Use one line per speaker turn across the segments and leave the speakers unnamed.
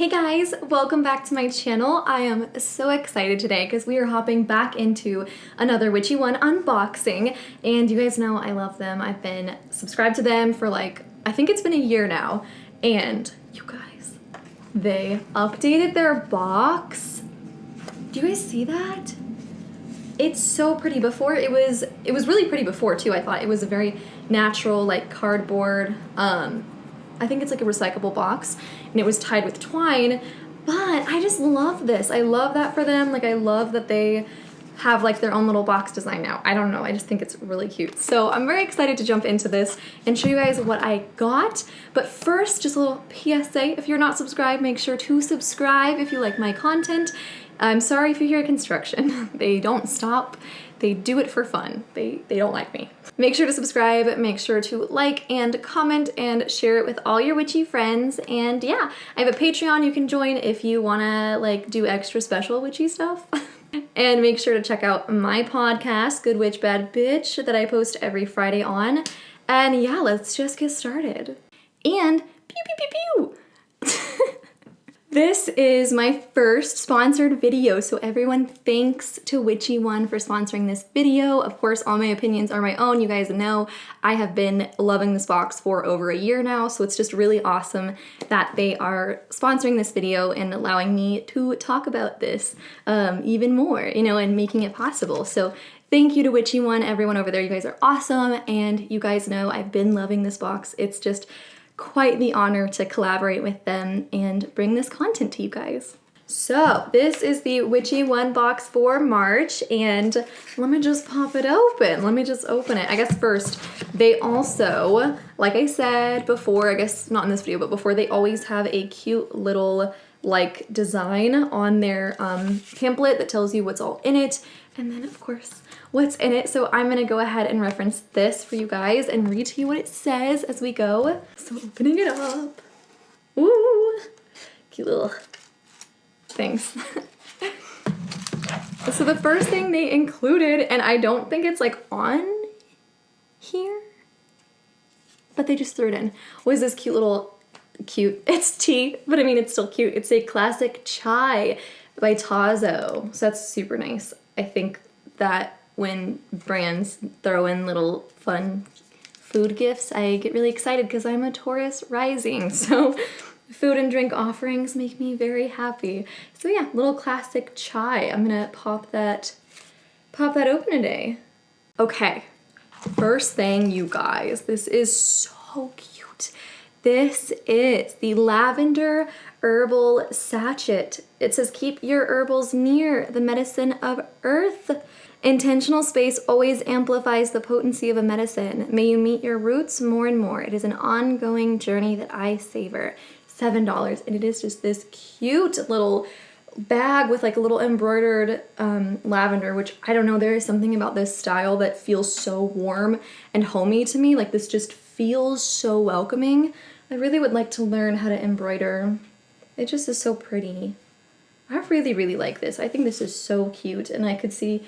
Hey guys, welcome back to my channel. I am so excited today because we are hopping back into another Witchy One unboxing, and you guys know I love them. I've been subscribed to them for I think it's been a year now, and you guys, they updated their box. Do you guys see that? It's so pretty. Before it was really pretty before too. I thought it was a very natural cardboard, I think it's like a recyclable box, and it was tied with twine, but I just love this. I love that for them. I love that they have their own little box design now. I don't know, I just think it's really cute. So I'm very excited to jump into this and show you guys what I got. But first, just a little PSA, if you're not subscribed, make sure to subscribe if you like my content. I'm sorry if you hear construction. They don't stop. They do it for fun. They don't like me. Make sure to subscribe, make sure to like and comment and share it with all your witchy friends. And yeah, I have a Patreon you can join if you wanna do extra special witchy stuff. And make sure to check out my podcast, Good Witch, Bad Bitch, that I post every Friday on. And yeah, let's just get started. And pew pew pew pew! This is my first sponsored video, so everyone, thanks to Witchy One for sponsoring this video. Of course, all my opinions are my own. You guys know I have been loving this box for over a year now, so it's just really awesome that they are sponsoring this video and allowing me to talk about this even more, and making it possible. So thank you to Witchy One, everyone over there. You guys are awesome, and you guys know I've been loving this box. It's just quite the honor to collaborate with them and bring this content to you guys. So this is the Witchy One box for March, and let me just pop it open. Let me just open it. I guess first, they also, like I said before, I guess not in this video, but before, they always have a cute little design on their pamphlet that tells you what's all in it, and then of course what's in it. So I'm gonna go ahead and reference this for you guys and read to you what it says as we go. So opening it up. Ooh, cute little things. So the first thing they included, and I don't think it's on here, but they just threw it in, was this it's tea, but I mean it's still cute. It's a classic chai by Tazo. So that's super nice. I think that when brands throw in little fun food gifts, I get really excited because I'm a Taurus rising, so food and drink offerings make me very happy. So yeah, little classic chai. I'm gonna pop that open today. Okay, first thing, you guys, this is so cute. This is the Lavender Herbal Sachet. It says, keep your herbals near the medicine of earth. Intentional space always amplifies the potency of a medicine. May you meet your roots more and more. It is an ongoing journey that I savor. $7, and it is just this cute little bag with a little embroidered lavender, which I don't know, there is something about this style that feels so warm and homey to me. This just feels so welcoming. I really would like to learn how to embroider. It just is so pretty. I really, really like this. I think this is so cute, and I could see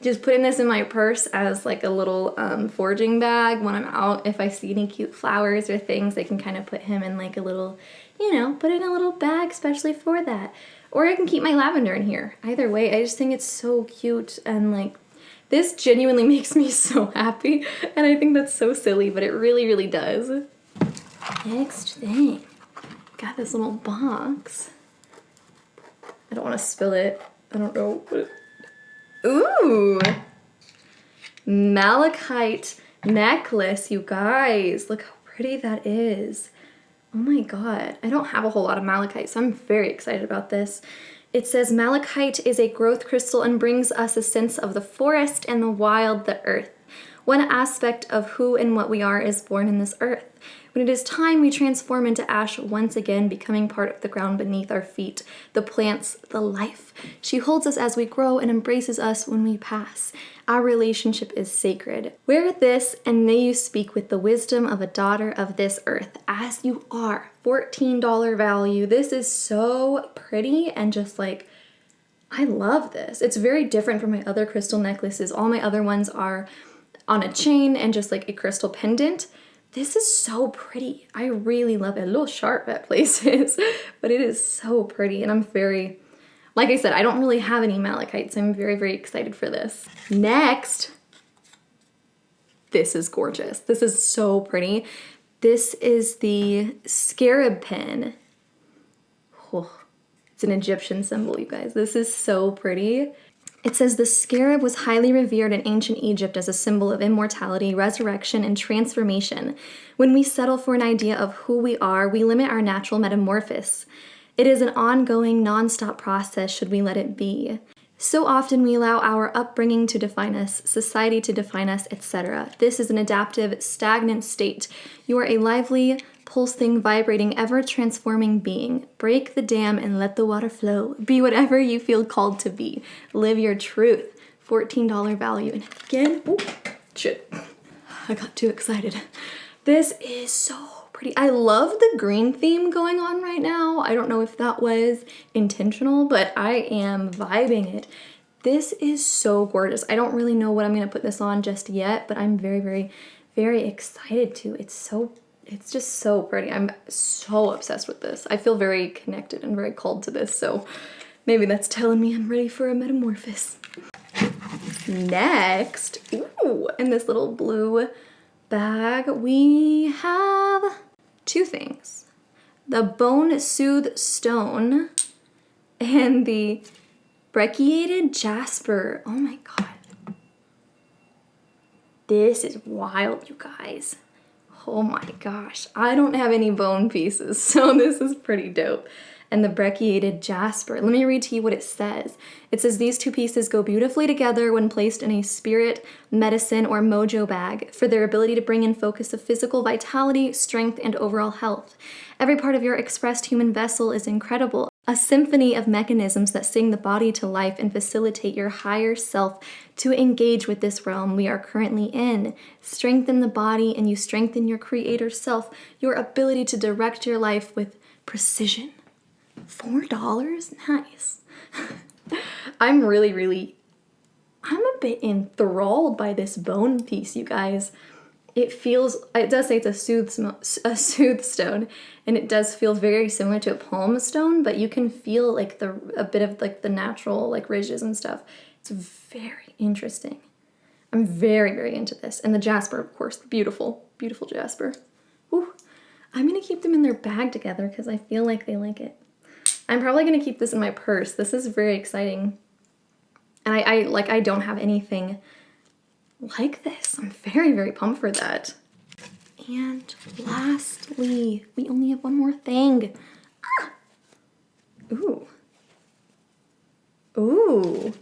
just putting this in my purse as a little foraging bag when I'm out. If I see any cute flowers or things, I can kind of put him in a little, put in a little bag especially for that. Or I can keep my lavender in here. Either way, I just think it's so cute, and this genuinely makes me so happy, and I think that's so silly, but it really, really does. Next thing, got this little box. I don't want to spill it. I don't know what Ooh! Malachite necklace, you guys. Look how pretty that is. Oh my god. I don't have a whole lot of malachite, so I'm very excited about this. It says, malachite is a growth crystal and brings us a sense of the forest and the wild, the earth. One aspect of who and what we are is born in this earth. When it is time, we transform into ash once again, becoming part of the ground beneath our feet, the plants, the life. She holds us as we grow and embraces us when we pass. Our relationship is sacred. Wear this, and may you speak with the wisdom of a daughter of this earth, as you are. $14 value. This is so pretty, and just I love this. It's very different from my other crystal necklaces. All my other ones are on a chain and just a crystal pendant. This is so pretty. I really love it. A little sharp at places, but it is so pretty. And I'm very, like I said, I don't really have any malachite, so I'm very, very excited for this. Next, this is gorgeous. This is so pretty. This is the Scarab pin. Oh, it's an Egyptian symbol, you guys. This is so pretty. It says the scarab was highly revered in ancient Egypt as a symbol of immortality, resurrection, and transformation. When we settle for an idea of who we are, we limit our natural metamorphosis. It is an ongoing, non-stop process should we let it be. So often we allow our upbringing to define us, society to define us, etc. This is an adaptive, stagnant state. You are a lively, pulsing, vibrating, ever-transforming being. Break the dam and let the water flow. Be whatever you feel called to be. Live your truth. $14 value. And again, oh, shit. I got too excited. This is so pretty. I love the green theme going on right now. I don't know if that was intentional, but I am vibing it. This is so gorgeous. I don't really know what I'm gonna put this on just yet, but I'm very, very, very excited to. It's just so pretty. I'm so obsessed with this. I feel very connected and very called to this, so maybe that's telling me I'm ready for a metamorphosis. Next, ooh, in this little blue bag, we have two things. The Bone Soothe Stone and the Brecciated Jasper. Oh my god. This is wild, you guys. Oh my gosh. I don't have any bone pieces, so this is pretty dope. And the Brecciated Jasper. Let me read to you what it says. It says, these two pieces go beautifully together when placed in a spirit, medicine, or mojo bag for their ability to bring in focus of physical vitality, strength, and overall health. Every part of your expressed human vessel is incredible, a symphony of mechanisms that sing the body to life and facilitate your higher self to engage with this realm we are currently in. Strengthen the body and you strengthen your creator self, your ability to direct your life with precision. $4? Nice. I'm a bit enthralled by this bone piece, you guys. It does say it's a soothe stone, and it does feel very similar to a palm stone, but you can feel like a bit of like the natural like ridges and stuff. It's very interesting. I'm very, very into this. And the jasper, of course, beautiful, beautiful jasper. Ooh, I'm gonna keep them in their bag together because I feel like they like it. I'm probably gonna keep this in my purse. This is very exciting. And I don't have anything like this. I'm very, very pumped for that. And lastly, we only have one more thing. Ah! Ooh. Ooh.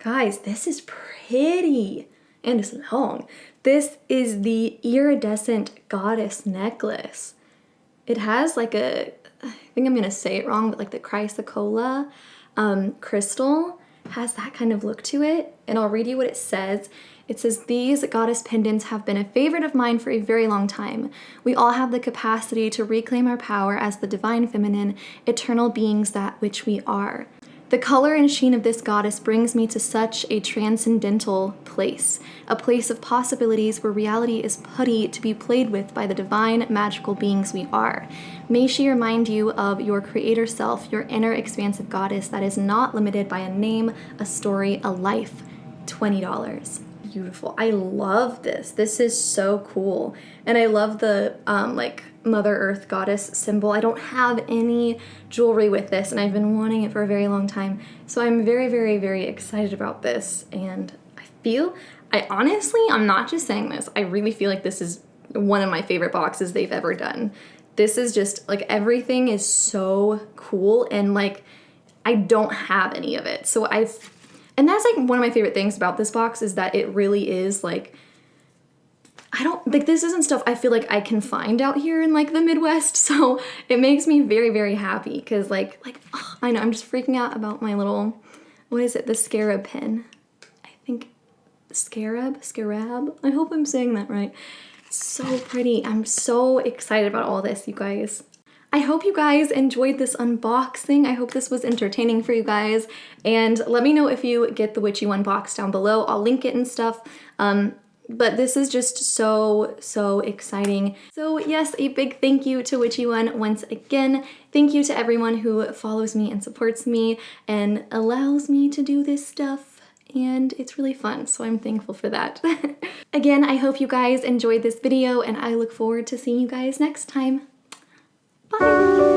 Guys, this is pretty. And it's long. This is the iridescent goddess necklace. It has like I think I'm gonna say it wrong, but like the chrysocolla crystal has that kind of look to it. And I'll read you what it says. It says, these goddess pendants have been a favorite of mine for a very long time. We all have the capacity to reclaim our power as the divine feminine, eternal beings that which we are. The color and sheen of this goddess brings me to such a transcendental place, a place of possibilities where reality is putty to be played with by the divine, magical beings we are. May she remind you of your creator self, your inner expansive goddess that is not limited by a name, a story, a life. $20. Beautiful. I love this. This is so cool. And I love the like Mother Earth goddess symbol. I don't have any jewelry with this, and I've been wanting it for a very long time. So I'm very, very, very excited about this. And I'm not just saying this, I really feel like this is one of my favorite boxes they've ever done. This is just like, everything is so cool, and like I don't have any of it. And that's like one of my favorite things about this box, is that it really is like, this isn't stuff I feel like I can find out here in like the Midwest, so it makes me very, very happy, because I know, I'm just freaking out about my little, what is it, the Scarab pin. I think Scarab, I hope I'm saying that right. So pretty. I'm so excited about all this, you guys. I hope you guys enjoyed this unboxing. I hope this was entertaining for you guys. And let me know if you get the Witchy One box down below. I'll link it and stuff. But this is just so exciting. So yes, a big thank you to Witchy One once again. Thank you to everyone who follows me and supports me and allows me to do this stuff. And it's really fun, so I'm thankful for that. Again, I hope you guys enjoyed this video and I look forward to seeing you guys next time. Bye!